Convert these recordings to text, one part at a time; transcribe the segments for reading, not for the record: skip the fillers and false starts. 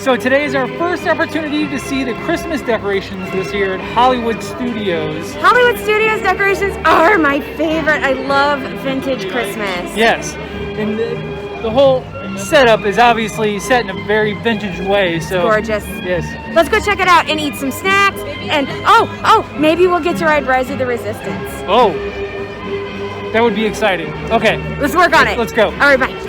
So today is our first opportunity to see the Christmas decorations this year at Hollywood Studios. Hollywood Studios decorations are my favorite. I love vintage Christmas. Yes, and the whole setup is obviously set in a very vintage way. So Gorgeous. Yes. Let's go check it out and eat some snacks. And maybe we'll get to ride Rise of the Resistance. Oh, that would be exciting. Okay. Let's work on it. Let's go. All right, bye.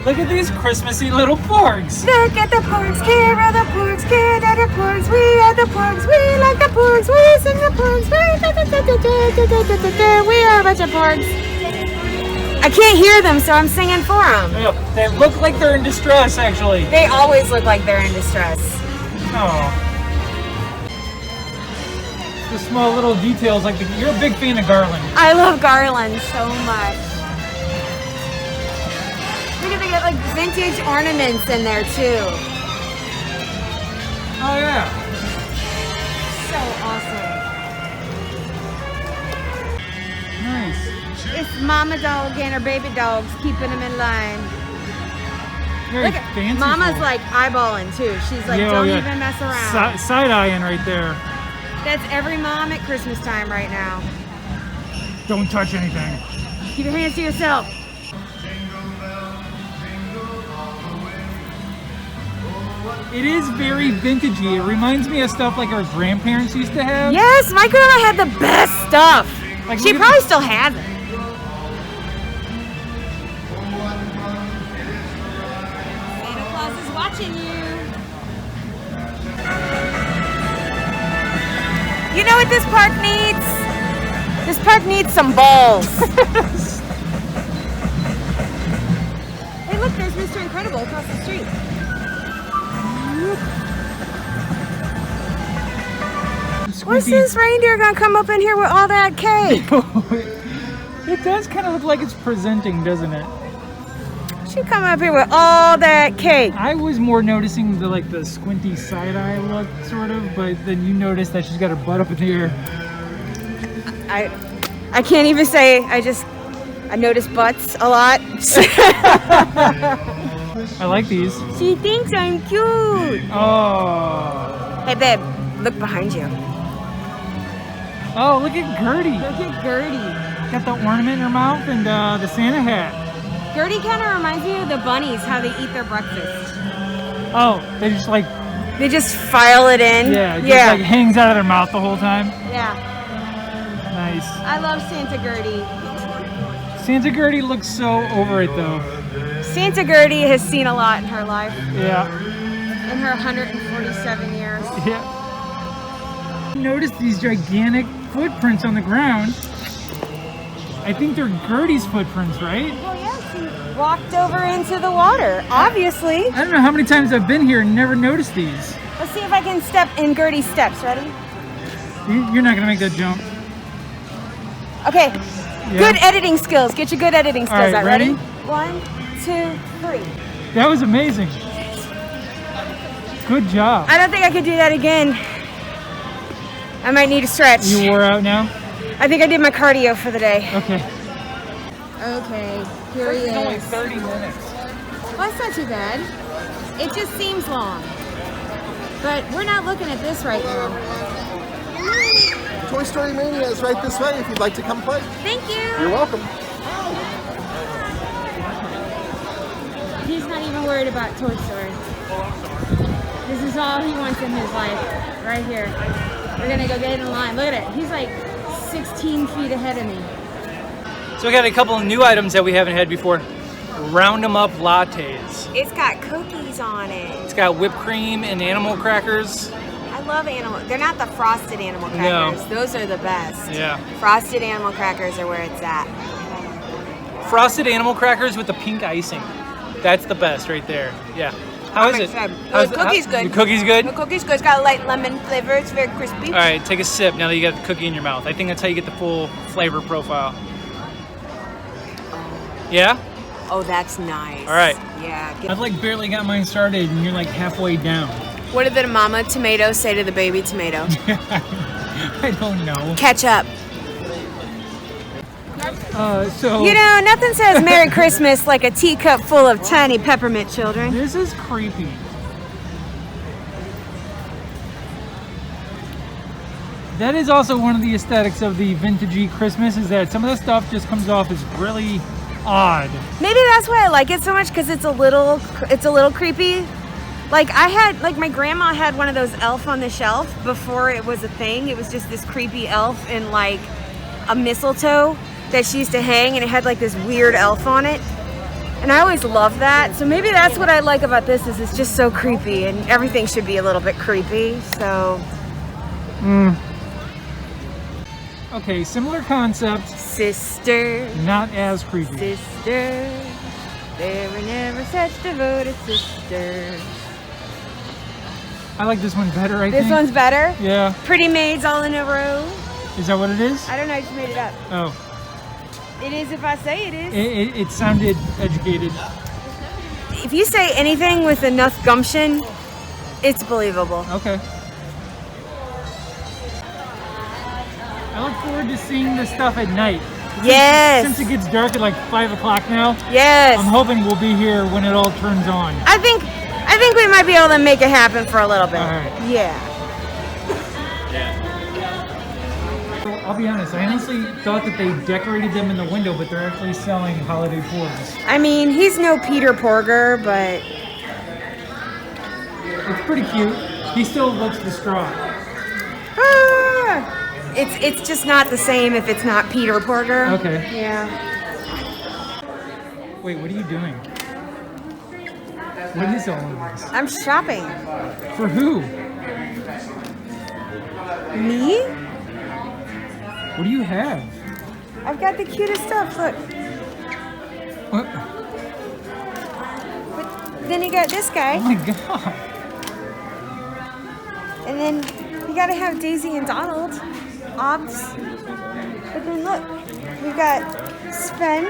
Look at these Christmassy little porgs. Look at the porgs, care of the porgs, care of the porgs. We are the porgs, we like the porgs, we sing the porgs. We are a bunch of porgs. I can't hear them, so I'm singing for them. Yeah, they look like they're in distress, actually. They always look like they're in distress. Oh. The small little details, like you're a big fan of garland. I love garland so much. Look at, they got like vintage ornaments in there too. Oh yeah. So awesome. Nice. It's mama dog and her baby dogs keeping them in line. Very Look at fancy. Mama's like eyeballing too. She's like, don't even mess around. Side-eyeing right there. That's every mom at Christmas time right now. Don't touch anything. Keep your hands to yourself. It is very vintagey. It reminds me of stuff like our grandparents used to have. Yes, my grandma had the best stuff. Like, she probably still has it. Santa Claus is watching you. You know what this park needs? This park needs some balls. Hey, look, there's Mr. Incredible across the street. What's this reindeer gonna come up in here with all that cake? It does kind of look like it's presenting, doesn't it? She come up here with all that cake. I was more noticing the squinty side-eye look, sort of, but then you notice that she's got her butt up in the air. I can't even say. I notice butts a lot. I like these. She thinks I'm cute. Oh. Hey, babe, look behind you. Oh, look at Gertie. Look at Gertie. Got the ornament in her mouth and the Santa hat. Gertie kind of reminds me of the bunnies, how they eat their breakfast. Oh, they just They just file it in. Yeah, it just like hangs out of their mouth the whole time. Yeah. Nice. I love Santa Gertie. Santa Gertie looks so over it though. Santa Gertie has seen a lot in her life. Yeah. In her 147 years. Yeah. Notice these gigantic footprints on the ground. I think they're Gertie's footprints, right? Well, yeah, she walked over into the water, obviously. I don't know how many times I've been here and never noticed these. Let's see if I can step in Gertie's steps. Ready? You're not gonna make that jump. Okay. Yeah. Good editing skills. Get your good editing skills All right, out. ready? 1, 2, 3. That was amazing. Good job. I don't think I could do that again. I might need a stretch. You wore out now? I think I did my cardio for the day. Okay. Okay, here he It's only is. 30 minutes. Well, that's not too bad. It just seems long. But we're not looking at this right now. Toy Story Mania is right this way if you'd like to come play. Thank you. You're welcome. He's not even worried about Toy Story. This is all he wants in his life, right here. We're gonna go get in line. Look at it. He's like 16 feet ahead of me. So we got a couple of new items that we haven't had before. Round 'em up lattes. It's got cookies on it. It's got whipped cream and animal crackers. I love animal. They're not the frosted animal crackers. No. Those are the best. Yeah. Frosted animal crackers are where it's at. Frosted animal crackers with the pink icing. That's the best right there. Yeah. How is it? The cookie's good. The cookie's good? The cookie's good. It's got a light lemon flavor. It's very crispy. All right, take a sip now that you got the cookie in your mouth. I think that's how you get the full flavor profile. Yeah? Oh, that's nice. All right. Yeah. I've barely got mine started and you're like halfway down. What did the mama tomato say to the baby tomato? I don't know. Catch up. So You know, nothing says Merry Christmas like a teacup full of tiny peppermint children. this is creepy. That is also one of the aesthetics of the vintagey Christmas, is that some of the stuff just comes off as really odd. Maybe that's why I like it so much, because it's a little creepy. Like my grandma had one of those elf on the shelf before it was a thing. It was just this creepy elf in like a mistletoe that she used to hang, and it had like this weird elf on it. And I always loved that. So maybe that's what I like about this, is it's just so creepy, and everything should be a little bit creepy. So Okay, similar concept, sister, not as creepy. sister, there were never such devoted sisters. I like this one better, I think. This one's better. Yeah. Pretty maids all in a row. Is that what it is? I don't know, I just made it up. Oh. It is if I say it is. It sounded educated. If you say anything with enough gumption, it's believable. Okay. I look forward to seeing this stuff at night. Yes. Since it gets dark at like 5 o'clock now, Yes. I'm hoping we'll be here when it all turns on. I think we might be able to make it happen for a little bit. All right. Yeah. So I'll be honest, I honestly thought that they decorated them in the window, but they're actually selling holiday porgs. I mean, he's no Peter Porger, but It's pretty cute. He still looks distraught. it's just not the same if it's not Peter Porger. Okay. Yeah. Wait, what are you doing? What is all of this? I'm shopping. For who? Me? What do you have? I've got the cutest stuff. Look. What? But then you got this guy. Oh my god. And then you gotta have Daisy and Donald. Obs. But then look, we've got Sven.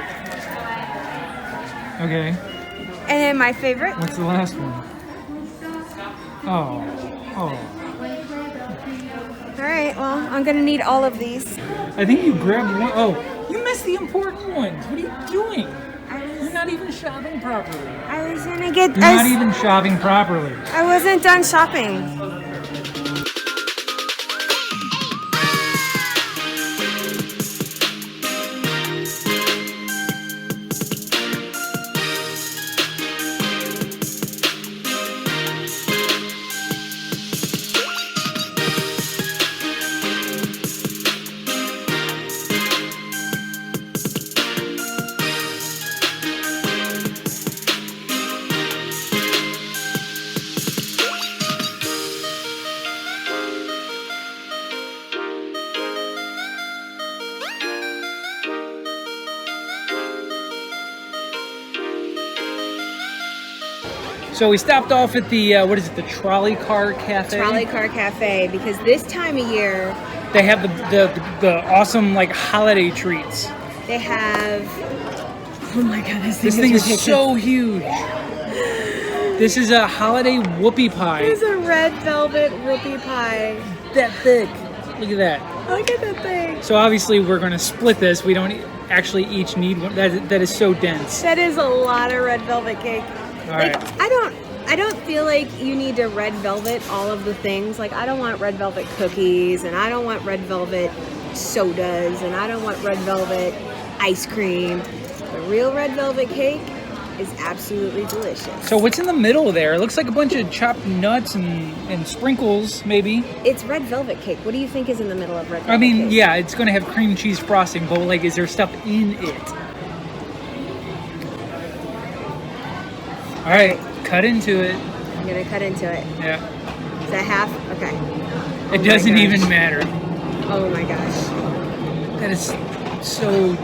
Okay. And then my favorite. What's the last one? Oh. Alright, well, I'm gonna need all of these. I think you grabbed one. Oh, you missed the important ones. What are you doing? You're not even shopping properly. I was gonna get You're not even shopping properly. I wasn't done shopping. So we stopped off at the, what is it, the Trolley Car Cafe? Trolley Car Cafe, because this time of year They have the awesome, like, holiday treats. they have. Oh my god, This thing is so huge. This is a holiday whoopie pie. There's a red velvet whoopie pie. That thick. Look at that. Look at that thing. So obviously we're going to split this. We don't actually each need one. That is so dense. That is a lot of red velvet cake. All Like, right. I don't feel like you need to red velvet all of the things. Like, I don't want red velvet cookies, and I don't want red velvet sodas, and I don't want red velvet ice cream. The real red velvet cake is absolutely delicious. So what's in the middle there? It looks like a bunch of chopped nuts and sprinkles, maybe. It's red velvet cake. What do you think is in the middle of red velvet I mean, cake? yeah, it's going to have cream cheese frosting, but like, is there stuff in it? All right, cut into it. I'm gonna cut into it. Yeah. Is that half? Okay. It my doesn't gosh. even matter. Oh my gosh. That is so...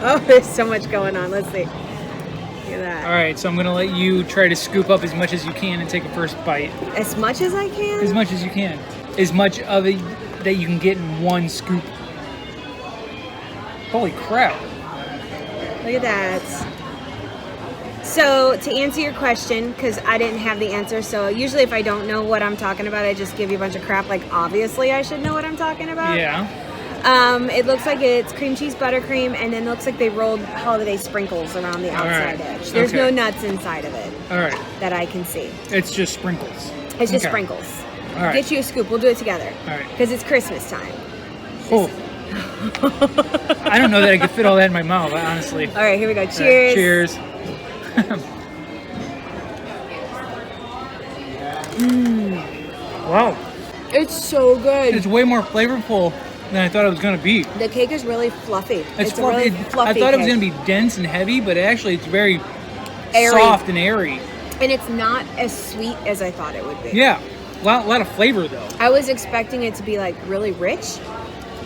Oh, there's so much going on. Let's see. Look at that. All right, so I'm going to let you try to scoop up as much as you can and take a first bite. As much as I can? As much as you can. As much of it that you can get in one scoop. Holy crap. Look at that. So, to answer your question, because I didn't have the answer, so usually if I don't know what I'm talking about, I just give you a bunch of crap, like, obviously I should know what I'm talking about. Yeah. It looks like it's cream cheese buttercream, and then it looks like they rolled holiday sprinkles around the outside edge. There's no nuts inside of it. All right. That I can see. It's just sprinkles. It's just sprinkles. All right. Get you a scoop. We'll do it together. All right. Because it's Christmas time. Oh. I don't know that I could fit all that in my mouth, honestly. All right, here we go. Cheers. Cheers. Wow. It's so good. It's way more flavorful than I thought it was going to be. The cake is really fluffy. It's a really fluffy I thought it was cake. going to be dense and heavy, but actually it's very Airy. soft and airy. And it's not as sweet as I thought it would be. Yeah. A lot of flavor, though. I was expecting it to be like really rich.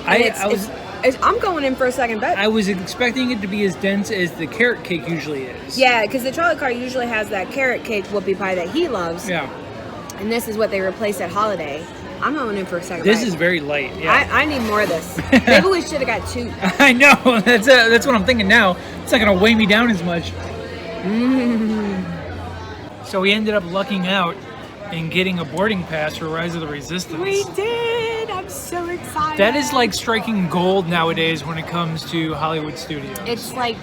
I'm going in for a second bet. I was expecting it to be as dense as the carrot cake usually is. Yeah, because the Charlie Car usually has that carrot cake whoopie pie that he loves. Yeah. And this is what they replaced at Holiday. I'm going in for a second This bite. is very light. Yeah. I need more of this. Maybe we should have got 2. I know. That's what I'm thinking now. It's not going to weigh me down as much. So we ended up lucking out and getting a boarding pass for Rise of the Resistance. We did. I'm so excited. That is like striking gold nowadays when it comes to Hollywood studios. It's like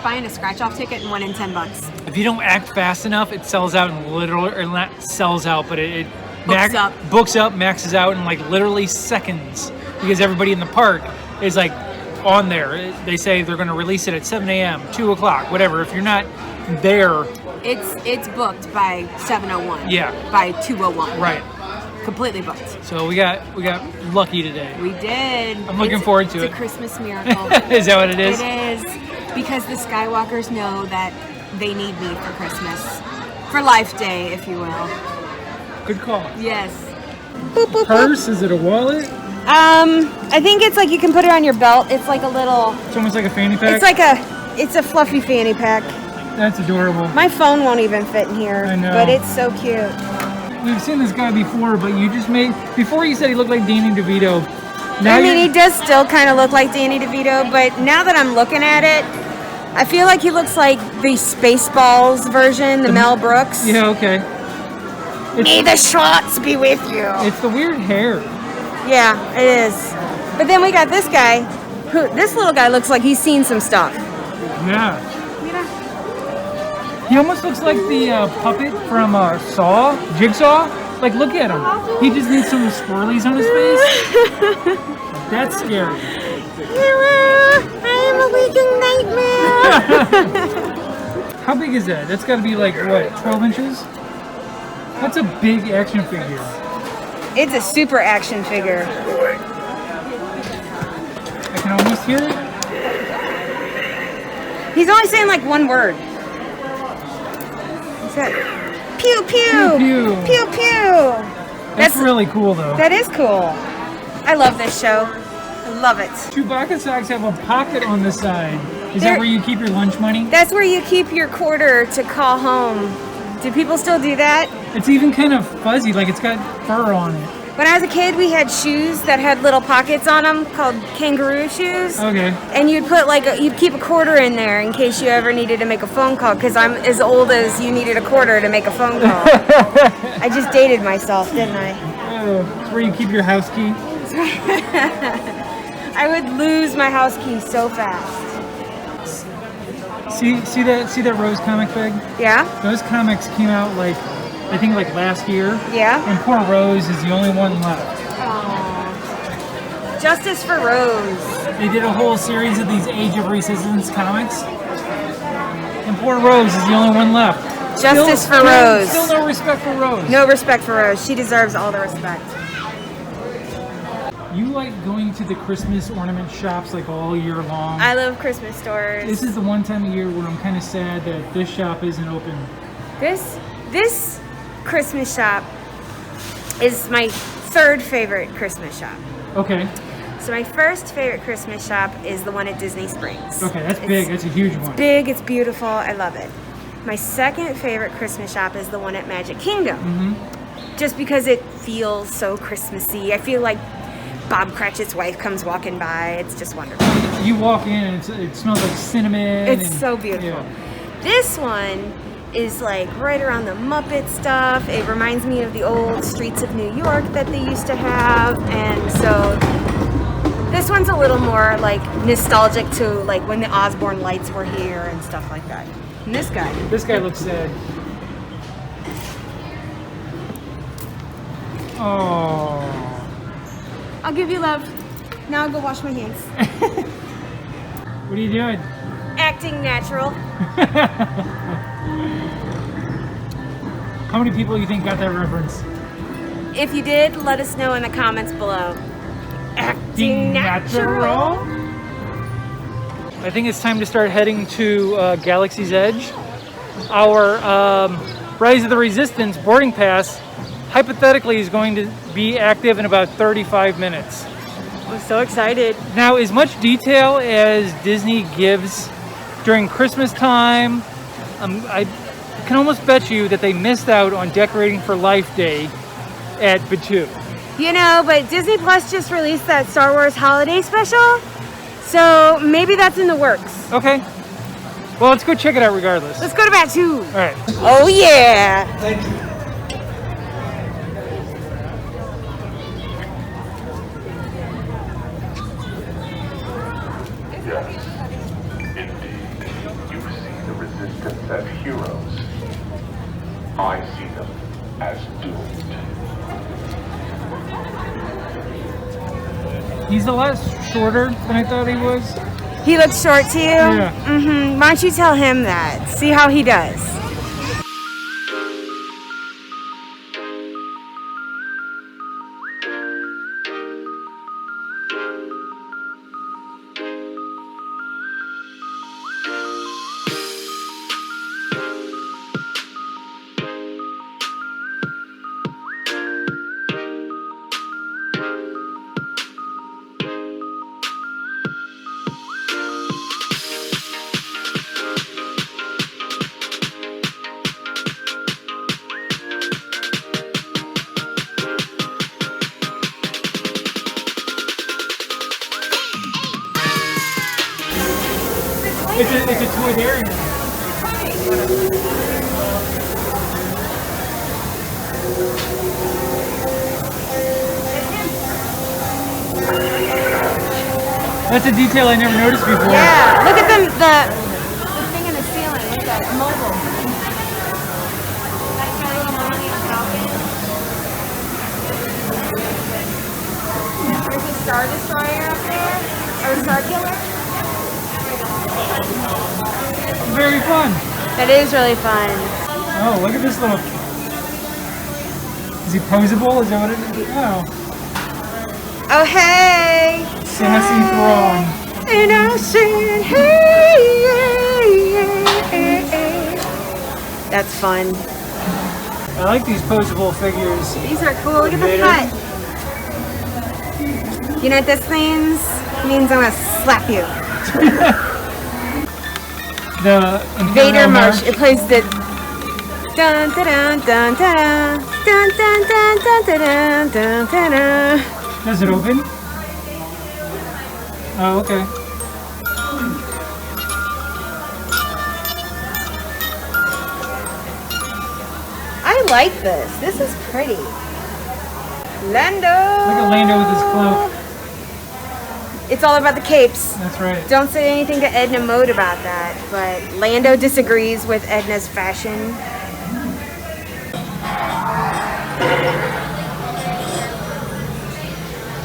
buying a scratch-off ticket and winning $10. If you don't act fast enough, it sells out in literally, or not sells out, but it books up, maxes out in like literally seconds because everybody in the park is like on there. They say they're going to release it at 7 a.m., 2 o'clock, whatever. If you're not there, it's booked by 7:01. Yeah. By 2:01. Right. Completely booked. So we got lucky today. We did. I'm looking forward to it. It's a Christmas miracle. Is that what it is? It is. Because the Skywalkers know that they need me for Christmas. For Life Day, if you will. Good call. Yes. Purse? Is it a wallet? I think it's like you can put it on your belt. It's like a little. It's almost like a fanny pack. It's a fluffy fanny pack. That's adorable. My phone won't even fit in here. I know. But it's so cute. We've seen this guy before, but before you said he looked like Danny DeVito. He does still kind of look like Danny DeVito, but now that I'm looking at it, I feel like he looks like the Spaceballs version, the Mel Brooks. Yeah, okay. May the shots be with you. It's the weird hair. Yeah, it is. But then we got this guy, this little guy looks like he's seen some stuff. Yeah. He almost looks like the puppet from Jigsaw. Like, look at him. He just needs some swirlies on his face. That's scary. I am a waking nightmare. How big is that? That's got to be like, what, 12 inches? That's a big action figure. It's a super action figure. I can almost hear it. He's only saying like one word. What's that? Pew pew. Pew, pew. Pew pew. That's really cool, though. That is cool. I love this show. I love it. Chewbacca socks have a pocket on the side. Is that where you keep your lunch money? That's where you keep your quarter to call home. Do people still do that? It's even kind of fuzzy, like it's got fur on it. When I was a kid, we had shoes that had little pockets on them called kangaroo shoes. Okay. And you'd put you'd keep a quarter in there in case you ever needed to make a phone call, because I'm as old as you needed a quarter to make a phone call. I just dated myself, didn't I? Oh, it's where you keep your house key. I would lose my house key so fast. See that Rose comic bag? Yeah? Those comics came out I think last year. Yeah? And poor Rose is the only one left. Aww. Justice for Rose. They did a whole series of these Age of Resistance comics. And poor Rose is the only one left. Justice for Rose. Still no respect for Rose. No respect for Rose. She deserves all the respect. You like going to the Christmas ornament shops all year long? I love Christmas stores. This is the one time of year where I'm kind of sad that this shop isn't open. This Christmas shop is my third favorite Christmas shop. Okay. So my first favorite Christmas shop is the one at Disney Springs. Okay, that's big. That's a huge one. It's big. It's beautiful. I love it. My second favorite Christmas shop is the one at Magic Kingdom. Mm-hmm. Just because it feels so Christmassy. I feel like Bob Cratchit's wife comes walking by. It's just wonderful. You walk in and it smells like cinnamon. It's so beautiful. Yeah. This one is right around the Muppet stuff. It reminds me of the old streets of New York that they used to have. And so This one's a little more like nostalgic to like when the Osborne lights were here and stuff like that. And this guy. This guy looks sad. Oh. I'll give you love. Now I'll go wash my hands. What are you doing? Acting natural. How many people do you think got that reference? If you did, let us know in the comments below. Acting natural. I think it's time to start heading to Galaxy's Edge. Our Rise of the Resistance boarding pass hypothetically is going to be active in about 35 minutes. I'm so excited. Now, as much detail as Disney gives during Christmas time, I can almost bet you that they missed out on Decorating for Life Day at Batuu. You know, but Disney Plus just released that Star Wars holiday special, so maybe that's in the works. Okay. Well, let's go check it out regardless. Let's go to Batuu. All right. Oh yeah. Thank you. As heroes, I see them as doomed. He's a lot shorter than I thought he was. He looks short to you? Yeah. Mm-hmm. Why don't you tell him that? See how he does. It's a toy That's a detail I never noticed before. Yeah, look at the thing in the ceiling. It's a mobile. There's a Star Destroyer up there, or Star Killer. Very fun. That is really fun. Oh, look at this little. Is he posable? Is that what it is? Oh. Oh hey! Sassy Thrawn. And I said, hey, That's fun. I like these posable figures. These are cool. Look at the Vader. foot. You know what this means? It means I'm gonna slap you. The Vader march. It plays the dun dun dun dun dun dun dun dun dun dun dun dun. Does it open? Oh, okay. I like this. This is pretty. Lando. Look at Lando with his cloak. It's all about the capes. That's right. Don't say anything to Edna Mode about that, but Lando disagrees with Edna's fashion.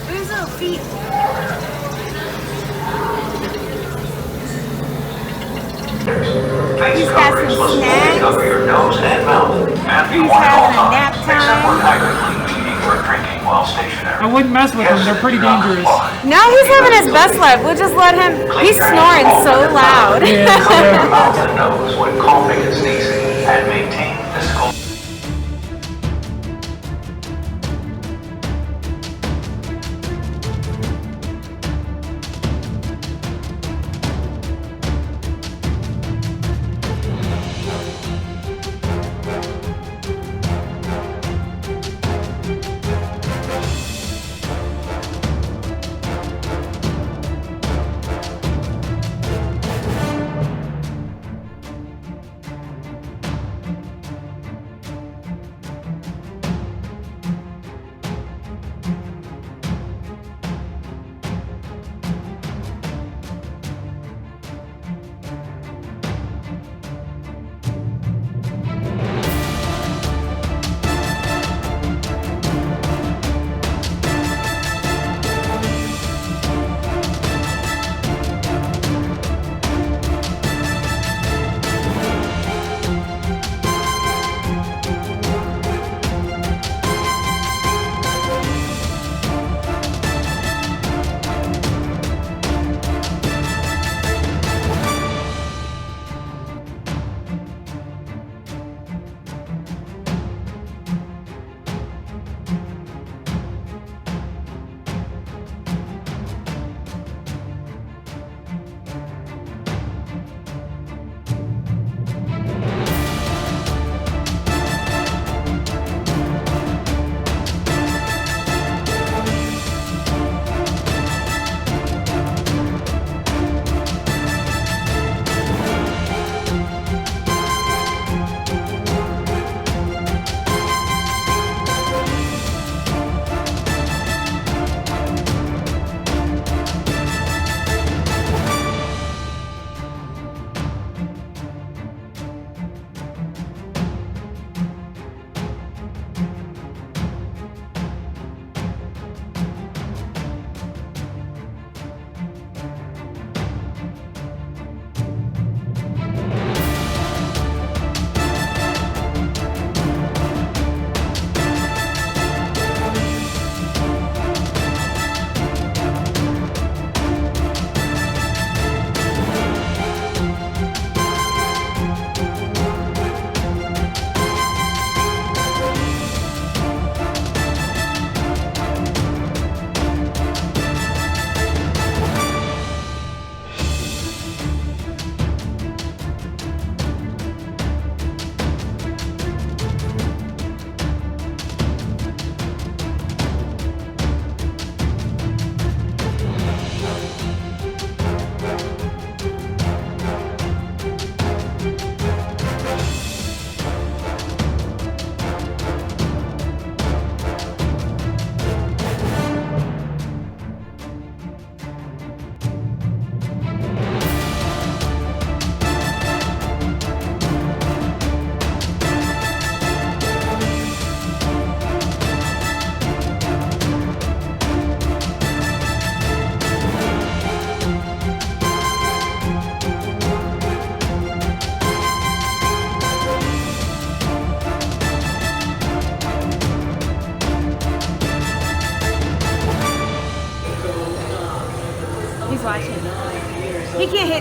Where's little feet? He's got some snacks. Cover your nose and mouth. He's having a nap time. While stationary. I wouldn't mess with them. They're pretty dangerous. No, he's living his best life. We'll just let him. He's snoring so loud. Cover your mouth and nose when coughing and sneezing, and maintain physical.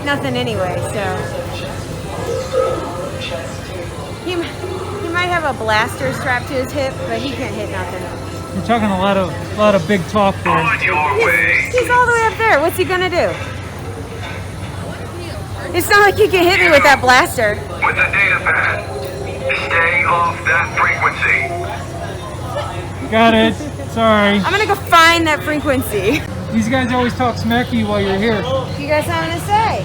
hit nothing anyway, so. He might have a blaster strapped to his hip, but he can't hit nothing. We're talking a lot of big talk there. On your way. He's all the way up there. What's he gonna do? It's not like you can hit me with that blaster. With the data pad. Stay off that frequency. Got it. Sorry. I'm gonna go find that frequency. These guys always talk smack to you while you're here. You got something to say?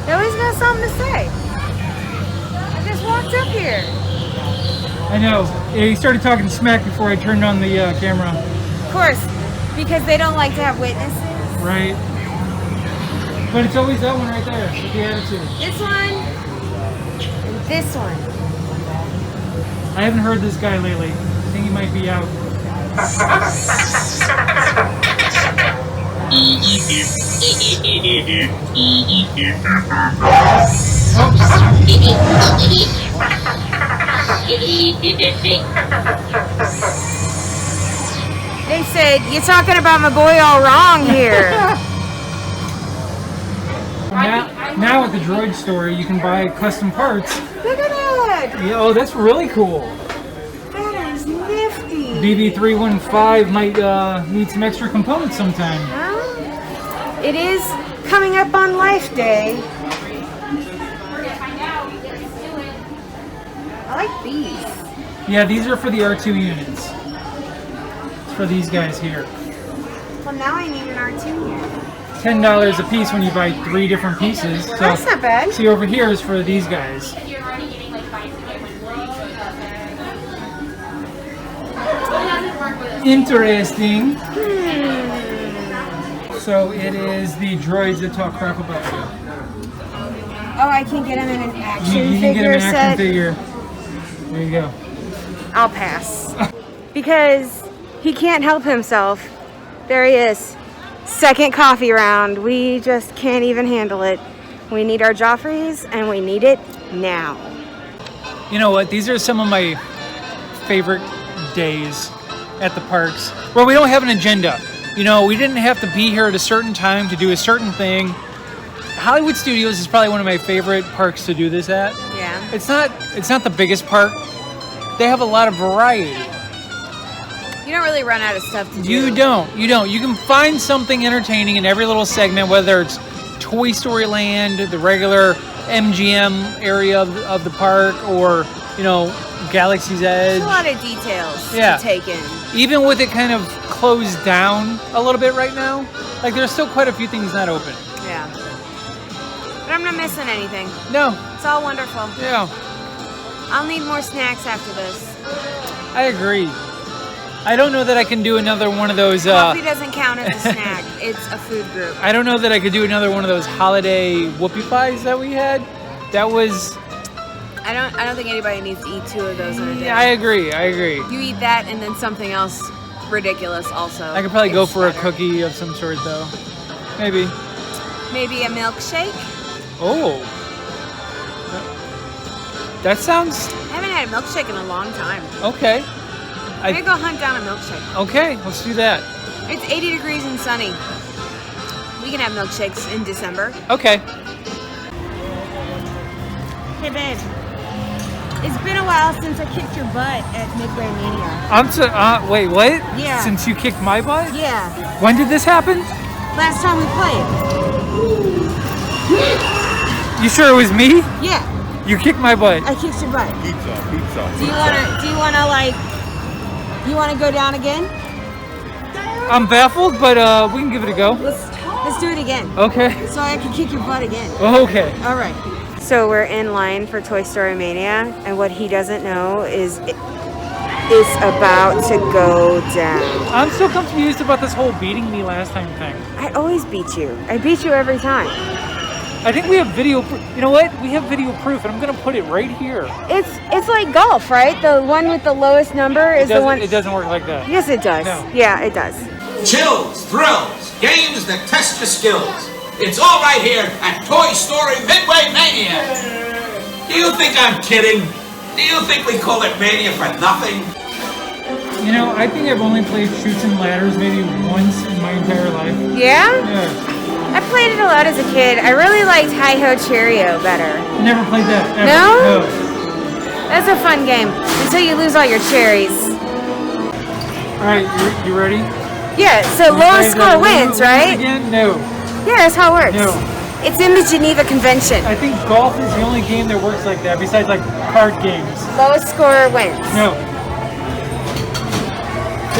They always got something to say. I just walked up here. I know. He started talking smack before I turned on the camera. Of course, because they don't like to have witnesses. Right. But it's always that one right there with the attitude. This one and this one. I haven't heard this guy lately. I think he might be out. They said, you're talking about my boy all wrong here. Now at the droid store, you can buy custom parts. Look at that. Yeah, oh, that's really cool. That is nifty. BB315 might need some extra components sometime. Well, it is coming up on Life Day. I like these. Yeah, these are for the R2 units. It's for these guys here. Well, now I need an R2 unit. $10 a piece when you buy 3 different pieces. So, That's not bad. see, over here is for these guys. Interesting. So it is the droids that talk crap about you. Oh, I can get him in an action You can get figure an set. action figure. There you go. I'll pass. Because he can't help himself. There he is. Second coffee round. We just can't even handle it. We need our Joffreys and we need it now. You know what? These are some of my favorite days at the parks where we don't have an agenda. You know, we didn't have to be here at a certain time to do a certain thing. Hollywood Studios is probably one of my favorite parks to do this at. Yeah. It's not the biggest park. They have a lot of variety. You don't really run out of stuff to do. You don't. You can find something entertaining in every little segment, whether it's Toy Story Land, the regular MGM area of the park, or, you know, Galaxy's Edge. There's a lot of details Yeah. to take in. Even with it kind of closed down a little bit right now, like there's still quite a few things not open. Yeah. But I'm not missing anything. No. It's all wonderful. Yeah. I'll need more snacks after this. I agree. I don't know that I can do another one of those. Coffee doesn't count as a snack. It's a food group. I don't know that I could do another one of those holiday whoopie pies that we had. That was. I don't think anybody needs to eat 2 of those in a day. Yeah, I agree. You eat that and then something else ridiculous also. I could probably go It's for better. a cookie of some sort though. Maybe. Maybe a milkshake. Oh. That sounds I haven't had a milkshake in a long time. okay. I'm gonna go hunt down a milkshake. Okay, let's do that. It's 80 degrees and sunny. We can have milkshakes in December. Okay. Hey babe, it's been a while since I kicked your butt at Midway Mania. Wait, what? Yeah. Since you kicked my butt? Yeah, When did this happen? last time we played. You sure it was me? Yeah, You kicked my butt. I kicked your butt. Pizza. Do you wanna go down again? I'm baffled, but we can give it a go. Let's do it again. Okay. So I can kick your butt again. Okay. All right. So we're in line for Toy Story Mania, and what he doesn't know is it's about to go down. I'm so confused about this whole beating me last time thing. I always beat you. I beat you every time. I think we have video proof. You know what? We have video proof, and I'm gonna put it right here. It's like golf, right? The one with the lowest number is the one. It doesn't work like that. Yes, it does. No. Yeah, it does. Chills, thrills, games that test your skills. It's all right here at Toy Story Midway Mania. Do you think I'm kidding? Do you think we call it Mania for nothing? You know, I think I've only played Chutes and Ladders maybe once in my entire life. Yeah? Yeah. I played it a lot as a kid. I really liked Hi-Ho Cheerio better. Never played that. Ever. No? No. That's a fun game until you lose all your cherries. All right, you ready? Yeah, so lowest score wins, right? Again? No. Yeah, that's how it works. No. It's in the Geneva Convention. I think golf is the only game that works like that, besides like card games. Lowest score wins. No.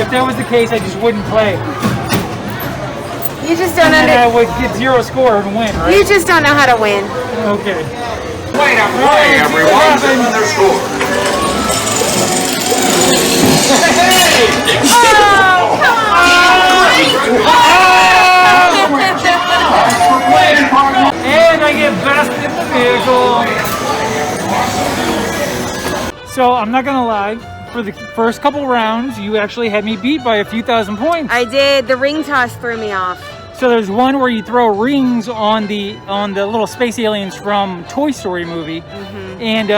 If that was the case, I just wouldn't play. You just don't And then I would get 0 score and win, right? You just don't know how to win. Okay. Way to play, everyone. Another score. Oh, come on! And I get best in the vehicle. So I'm not gonna lie. For the first couple rounds, you actually had me beat by a few thousand points. I did. The ring toss threw me off. So there's one where you throw rings on the little space aliens from Toy Story movie, and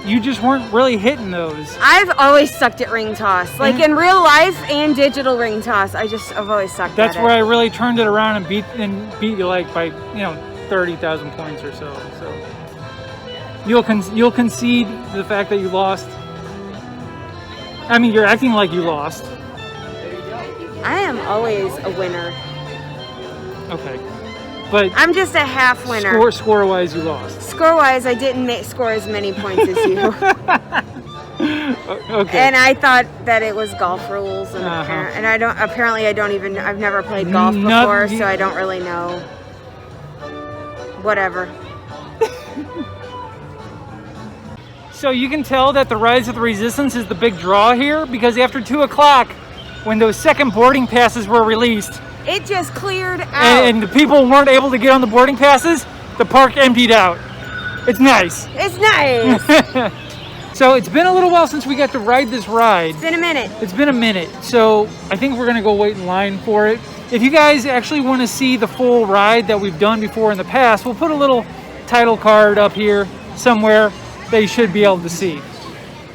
you just weren't really hitting those. I've always sucked at ring toss, like in real life and digital ring toss. I've always sucked. That's at where it. I really turned it around and beat you like by 30,000 points or so. So you'll concede the fact that you lost. I mean, you're acting like you lost. I am always a winner. Okay, but I'm just a half winner. Score-wise, you lost. Score-wise, I didn't score as many points as you. Okay. And I thought that it was golf rules, and apparently I don't even. I've never played golf before, so I don't really know. Whatever. So you can tell that the Rise of the Resistance is the big draw here, because after 2 o'clock, when those second boarding passes were released, it just cleared out. And the people weren't able to get on the boarding passes, the park emptied out. It's nice. It's nice. So it's been a little while since we got to ride this ride. It's been a minute. It's been a minute. So I think we're gonna go wait in line for it. If you guys actually want to see the full ride that we've done before in the past, we'll put a little title card up here somewhere that you should be able to see.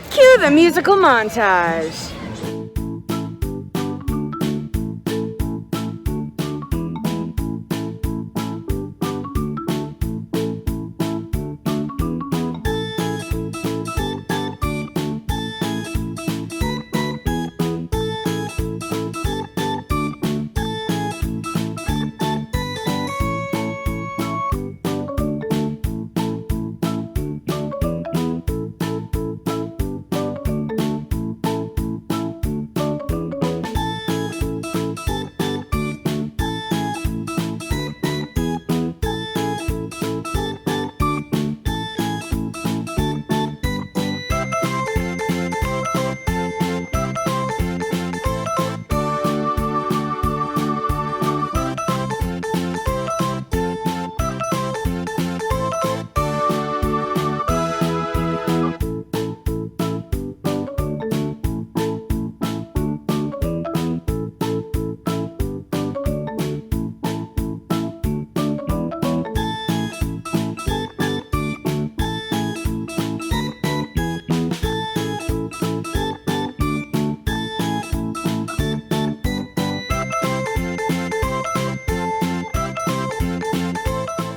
Cue the musical montage.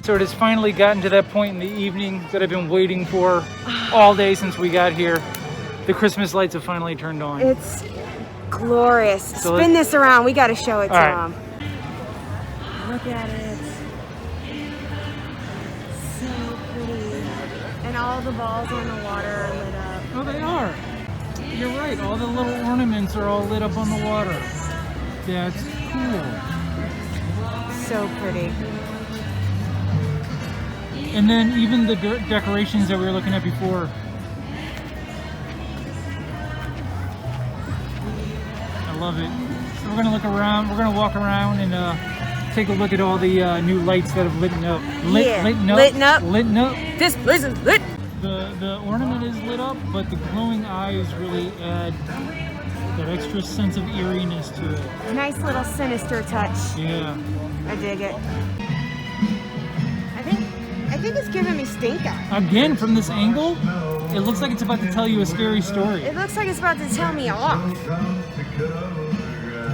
So it has finally gotten to that point in the evening that I've been waiting for all day since we got here. The Christmas lights have finally turned on. It's glorious. So Spin this around. We got to show it to right. them. Look at it. So pretty. And all the balls on the water are lit up. Oh, they are. You're right. All the little ornaments are all lit up on the water. That's cool. So pretty. And then even the decorations that we were looking at before. I love it. So we're gonna look around. We're gonna walk around and take a look at all the new lights that have lit up. Lit up. This place is lit. The ornament is lit up, but the glowing eyes really add that extra sense of eeriness to it. Nice little sinister touch. Yeah. I dig it. I think it's giving me stink eye. Again, from this angle, it looks like it's about to tell you a scary story. It looks like it's about to tell me off.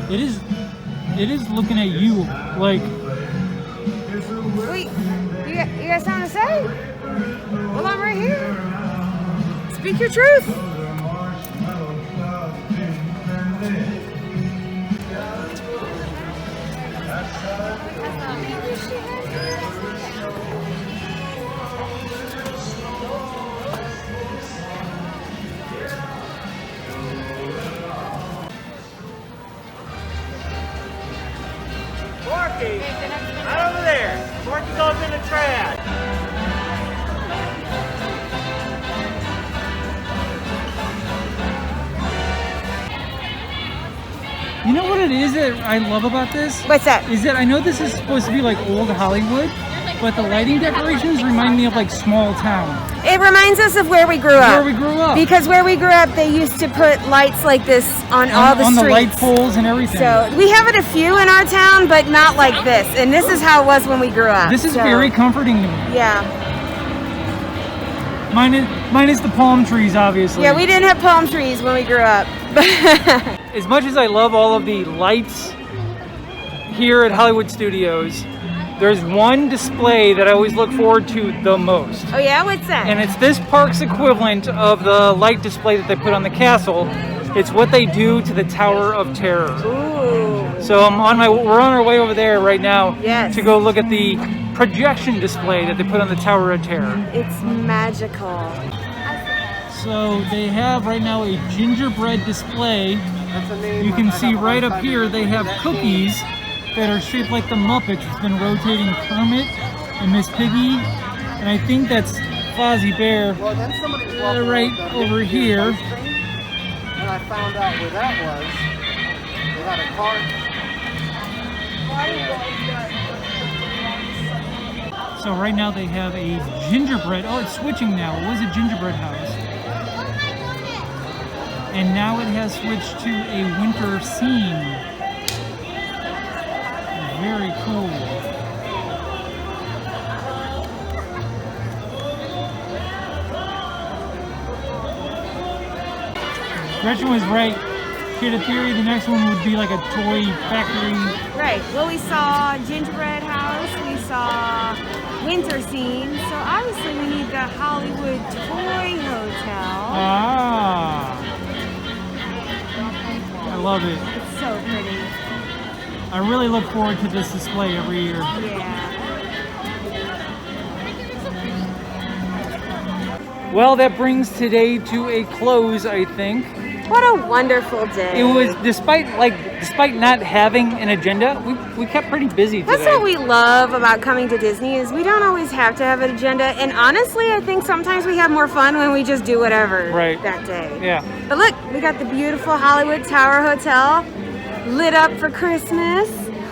It is looking at you like Wait, you got something to say? Well, I'm right here. Speak your truth. Porky! Right over there! Porky goes in the trash! You know what it is that I love about this? What's that? Is that I know this is supposed to be like old Hollywood, but the lighting decorations remind me of like small town. It reminds us of where we grew up. Where we grew up. Because where we grew up, they used to put lights like this on all the on streets. the light poles and everything. So we have it a few in our town, but not like this. And this is how it was when we grew up. This is so, very comforting to me. Yeah. Minus the palm trees, obviously. Yeah, we didn't have palm trees when we grew up. As much as I love all of the lights here at Hollywood Studios, there's one display that I always look forward to the most. Oh yeah, what's that? And it's this park's equivalent of the light display that they put on the castle. It's what they do to the Tower of Terror. Ooh. So we're on our way over there right now Yes. to go look at the projection display that they put on the Tower of Terror. It's magical. So they have right now a gingerbread display. You can see right up here they have cookies that are shaped like the Muppets. It's been rotating Kermit and Miss Piggy, and I think that's Fozzie Bear right over here. And I found out where that was. They had a cart. So right now they have a gingerbread. Oh, it's switching now. It was a gingerbread house. And now it has switched to a winter scene. Very cool. Gretchen was right. She had a theory the next one would be like a toy factory. Right. Well, we saw gingerbread house. We saw winter scene. So obviously we need the Hollywood Toy Hotel. Ah. I love it. It's so pretty. I really look forward to this display every year. Yeah. Well, that brings today to a close, I think. What a wonderful day. It was, despite not having an agenda, we kept pretty busy today. That's what we love about coming to Disney is we don't always have to have an agenda. And honestly, I think sometimes we have more fun when we just do whatever that day. Yeah. But look, we got the beautiful Hollywood Tower Hotel lit up for Christmas.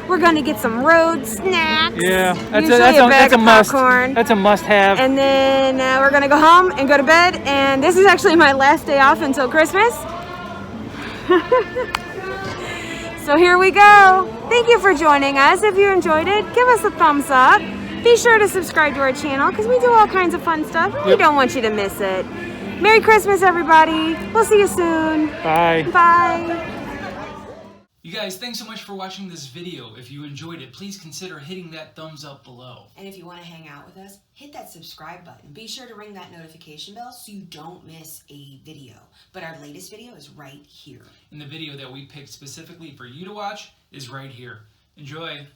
We're going to get some road snacks. Yeah, that's a must. Popcorn. That's a must-have. And then we're going to go home and go to bed. And this is actually my last day off until Christmas. So here we go. Thank you for joining us. If you enjoyed it, give us a thumbs up. Be sure to subscribe to our channel because we do all kinds of fun stuff. We don't want you to miss it. Merry Christmas, everybody. We'll see you soon. Bye. Bye. You guys, thanks so much for watching this video. If you enjoyed it, please consider hitting that thumbs up below. And if you want to hang out with us, hit that subscribe button. Be sure to ring that notification bell so you don't miss a video. But our latest video is right here. And the video that we picked specifically for you to watch is right here. Enjoy.